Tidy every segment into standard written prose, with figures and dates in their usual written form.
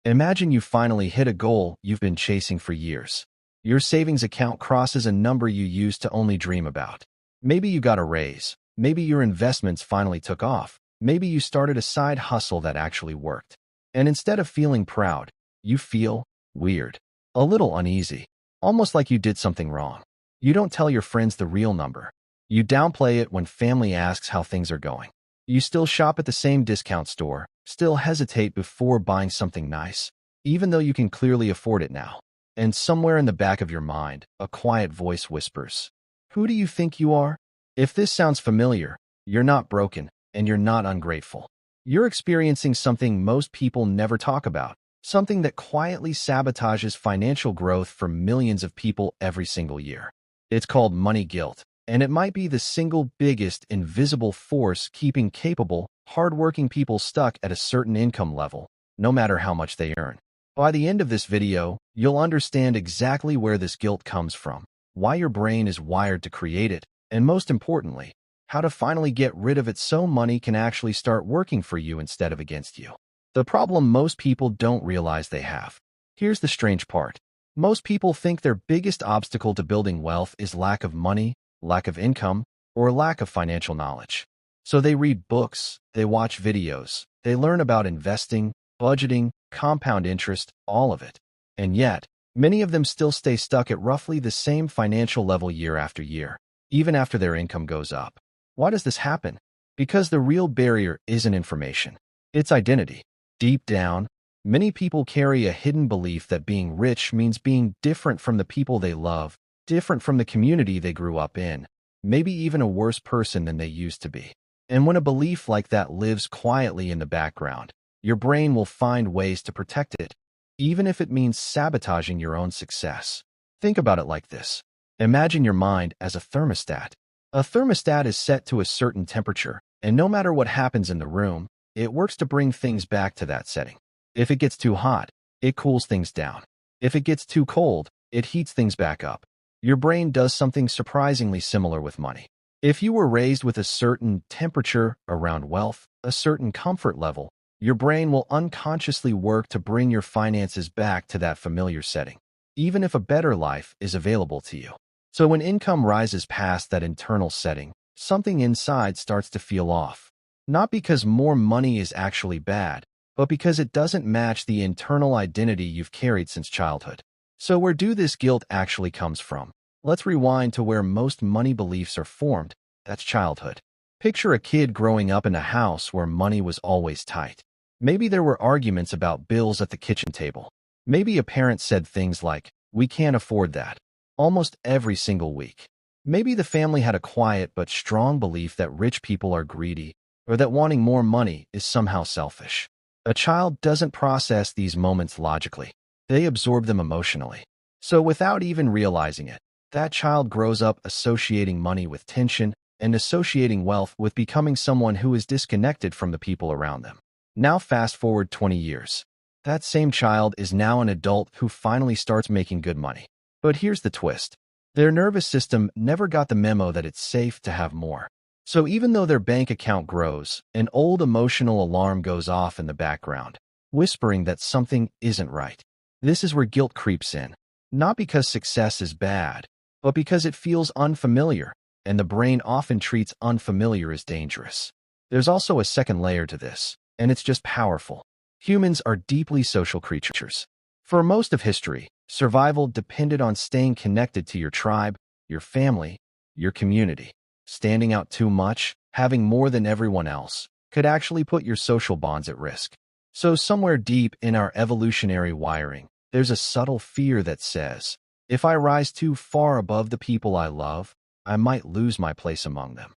Imagine you finally hit a goal you've been chasing for years. Your savings account crosses a number you used to only dream about. Maybe you got a raise. Maybe your investments finally took off. Maybe you started a side hustle that actually worked. And instead of feeling proud, you feel weird, a little uneasy, almost like you did something wrong. You don't tell your friends the real number. You downplay it when family asks how things are going. You still shop at the same discount store, still hesitate before buying something nice, even though you can clearly afford it now. And somewhere in the back of your mind, a quiet voice whispers, "Who do you think you are?" If this sounds familiar, you're not broken, and you're not ungrateful. You're experiencing something most people never talk about, something that quietly sabotages financial growth for millions of people every single year. It's called money guilt, and it might be the single biggest invisible force keeping capable, hardworking people stuck at a certain income level, no matter how much they earn. By the end of this video, you'll understand exactly where this guilt comes from, why your brain is wired to create it, and most importantly, how to finally get rid of it so money can actually start working for you instead of against you. The problem most people don't realize they have. Here's the strange part. Most people think their biggest obstacle to building wealth is lack of money, lack of income, or lack of financial knowledge. So they read books, they watch videos, they learn about investing, budgeting, compound interest, all of it. And yet, many of them still stay stuck at roughly the same financial level year after year, even after their income goes up. Why does this happen? Because the real barrier isn't information. It's identity. Deep down, many people carry a hidden belief that being rich means being different from the people they love, different from the community they grew up in, maybe even a worse person than they used to be. And when a belief like that lives quietly in the background, your brain will find ways to protect it, even if it means sabotaging your own success. Think about it like this. Imagine your mind as a thermostat. A thermostat is set to a certain temperature, and no matter what happens in the room, it works to bring things back to that setting. If it gets too hot, it cools things down. If it gets too cold, it heats things back up. Your brain does something surprisingly similar with money. If you were raised with a certain temperature around wealth, a certain comfort level, your brain will unconsciously work to bring your finances back to that familiar setting, even if a better life is available to you. So when income rises past that internal setting, something inside starts to feel off. Not because more money is actually bad, but because it doesn't match the internal identity you've carried since childhood. So where do this guilt actually comes from? Let's rewind to where most money beliefs are formed. That's childhood. Picture a kid growing up in a house where money was always tight. Maybe there were arguments about bills at the kitchen table. Maybe a parent said things like, "We can't afford that," almost every single week. Maybe the family had a quiet but strong belief that rich people are greedy, or that wanting more money is somehow selfish. A child doesn't process these moments logically. They absorb them emotionally. So without even realizing it, that child grows up associating money with tension and associating wealth with becoming someone who is disconnected from the people around them. Now fast forward 20 years. That same child is now an adult who finally starts making good money. But here's the twist. Their nervous system never got the memo that it's safe to have more. So even though their bank account grows, an old emotional alarm goes off in the background, whispering that something isn't right. This is where guilt creeps in. Not because success is bad, but because it feels unfamiliar, and the brain often treats unfamiliar as dangerous. There's also a second layer to this, and it's just powerful. Humans are deeply social creatures. For most of history, survival depended on staying connected to your tribe, your family, your community. Standing out too much, having more than everyone else, could actually put your social bonds at risk. So somewhere deep in our evolutionary wiring, there's a subtle fear that says, if I rise too far above the people I love, I might lose my place among them.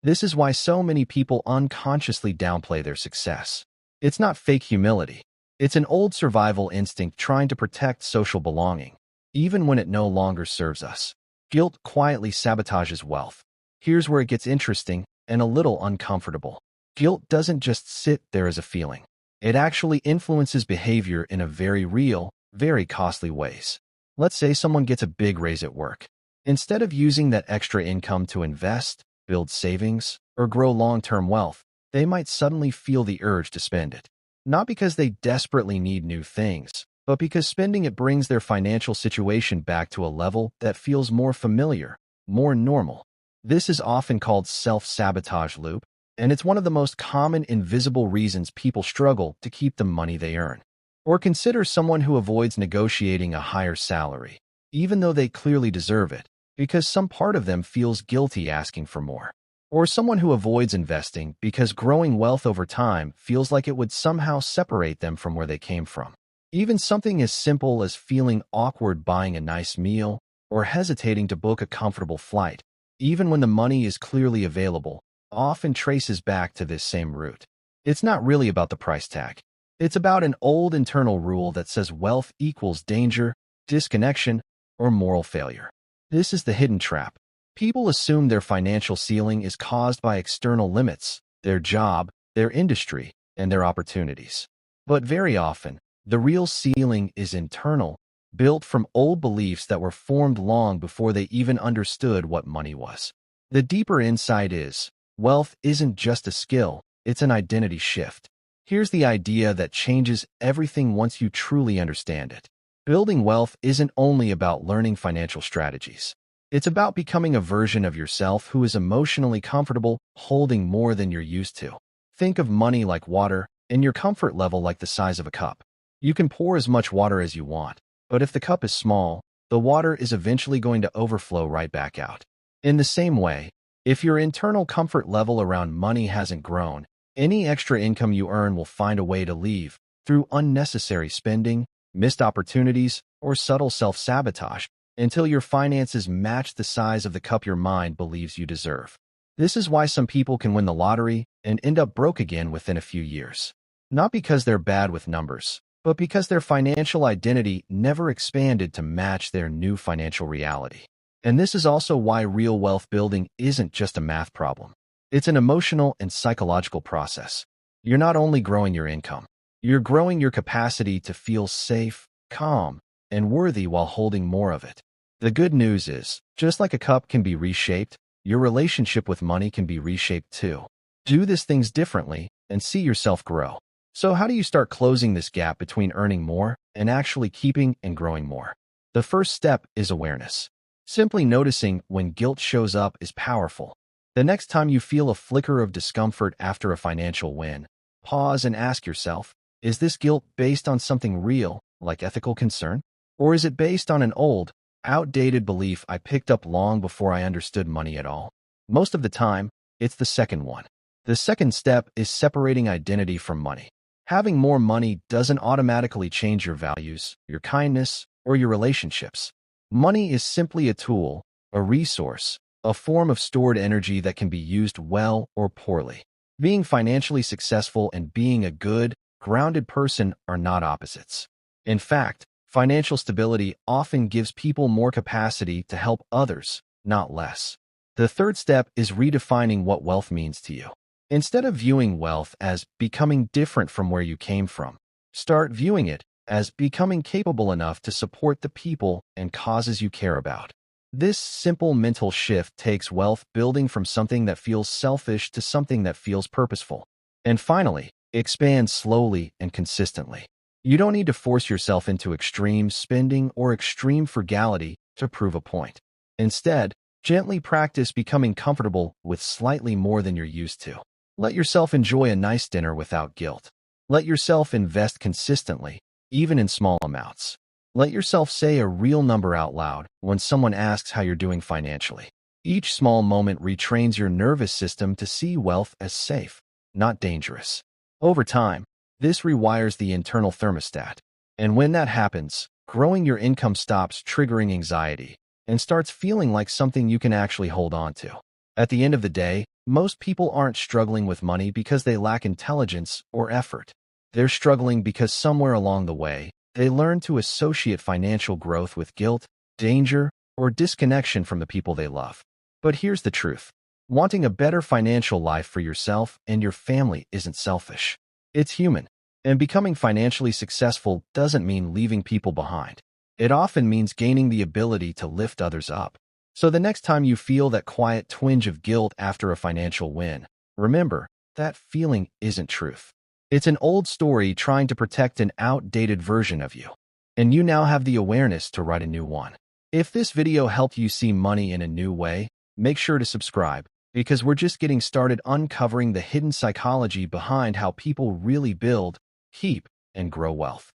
This is why so many people unconsciously downplay their success. It's not fake humility. It's an old survival instinct trying to protect social belonging, even when it no longer serves us. Guilt quietly sabotages wealth. Here's where it gets interesting and a little uncomfortable. Guilt doesn't just sit there as a feeling. It actually influences behavior in a very real, very costly ways. Let's say someone gets a big raise at work. Instead of using that extra income to invest, build savings, or grow long-term wealth, they might suddenly feel the urge to spend it. not because they desperately need new things, but because spending it brings their financial situation back to a level that feels more familiar, more normal. This is often called self-sabotage loop, and it's one of the most common invisible reasons people struggle to keep the money they earn. Or consider someone who avoids negotiating a higher salary, even though they clearly deserve it, because some part of them feels guilty asking for more. Or someone who avoids investing because growing wealth over time feels like it would somehow separate them from where they came from. Even something as simple as feeling awkward buying a nice meal or hesitating to book a comfortable flight, even when the money is clearly available, often traces back to this same root. It's not really about the price tag. It's about an old internal rule that says wealth equals danger, disconnection, or moral failure. This is the hidden trap. People assume their financial ceiling is caused by external limits, their job, their industry, and their opportunities. But very often, the real ceiling is internal, built from old beliefs that were formed long before they even understood what money was. The deeper insight is, wealth isn't just a skill, it's an identity shift. Here's the idea that changes everything once you truly understand it. Building wealth isn't only about learning financial strategies. It's about becoming a version of yourself who is emotionally comfortable holding more than you're used to. Think of money like water, and your comfort level like the size of a cup. You can pour as much water as you want, but if the cup is small, the water is eventually going to overflow right back out. In the same way, if your internal comfort level around money hasn't grown, any extra income you earn will find a way to leave through unnecessary spending, missed opportunities, or subtle self-sabotage until your finances match the size of the cup your mind believes you deserve. This is why some people can win the lottery and end up broke again within a few years. Not because they're bad with numbers, but because their financial identity never expanded to match their new financial reality. And this is also why real wealth building isn't just a math problem. It's an emotional and psychological process. You're not only growing your income, you're growing your capacity to feel safe, calm, and worthy while holding more of it. The good news is, just like a cup can be reshaped, your relationship with money can be reshaped too. Do these things differently and see yourself grow. So how do you start closing this gap between earning more and actually keeping and growing more? The first step is awareness. Simply noticing when guilt shows up is powerful. The next time you feel a flicker of discomfort after a financial win, pause and ask yourself, is this guilt based on something real, like ethical concern? Or is it based on an old, outdated belief I picked up long before I understood money at all? Most of the time, it's the second one. The second step is separating identity from money. Having more money doesn't automatically change your values, your kindness, or your relationships. Money is simply a tool, a resource, a form of stored energy that can be used well or poorly. Being financially successful and being a good, grounded person are not opposites. In fact, financial stability often gives people more capacity to help others, not less. The third step is redefining what wealth means to you. Instead of viewing wealth as becoming different from where you came from, start viewing it as becoming capable enough to support the people and causes you care about. This simple mental shift takes wealth building from something that feels selfish to something that feels purposeful. And finally, expand slowly and consistently. You don't need to force yourself into extreme spending or extreme frugality to prove a point. Instead, gently practice becoming comfortable with slightly more than you're used to. Let yourself enjoy a nice dinner without guilt. Let yourself invest consistently, even in small amounts. Let yourself say a real number out loud when someone asks how you're doing financially. Each small moment retrains your nervous system to see wealth as safe, not dangerous. Over time, this rewires the internal thermostat. And when that happens, growing your income stops triggering anxiety and starts feeling like something you can actually hold on to. At the end of the day, most people aren't struggling with money because they lack intelligence or effort. They're struggling because somewhere along the way, they learn to associate financial growth with guilt, danger, or disconnection from the people they love. But here's the truth. Wanting a better financial life for yourself and your family isn't selfish. It's human. And becoming financially successful doesn't mean leaving people behind. It often means gaining the ability to lift others up. So the next time you feel that quiet twinge of guilt after a financial win, remember, that feeling isn't truth. It's an old story trying to protect an outdated version of you. And you now have the awareness to write a new one. If this video helped you see money in a new way, make sure to subscribe, because we're just getting started uncovering the hidden psychology behind how people really build, keep, and grow wealth.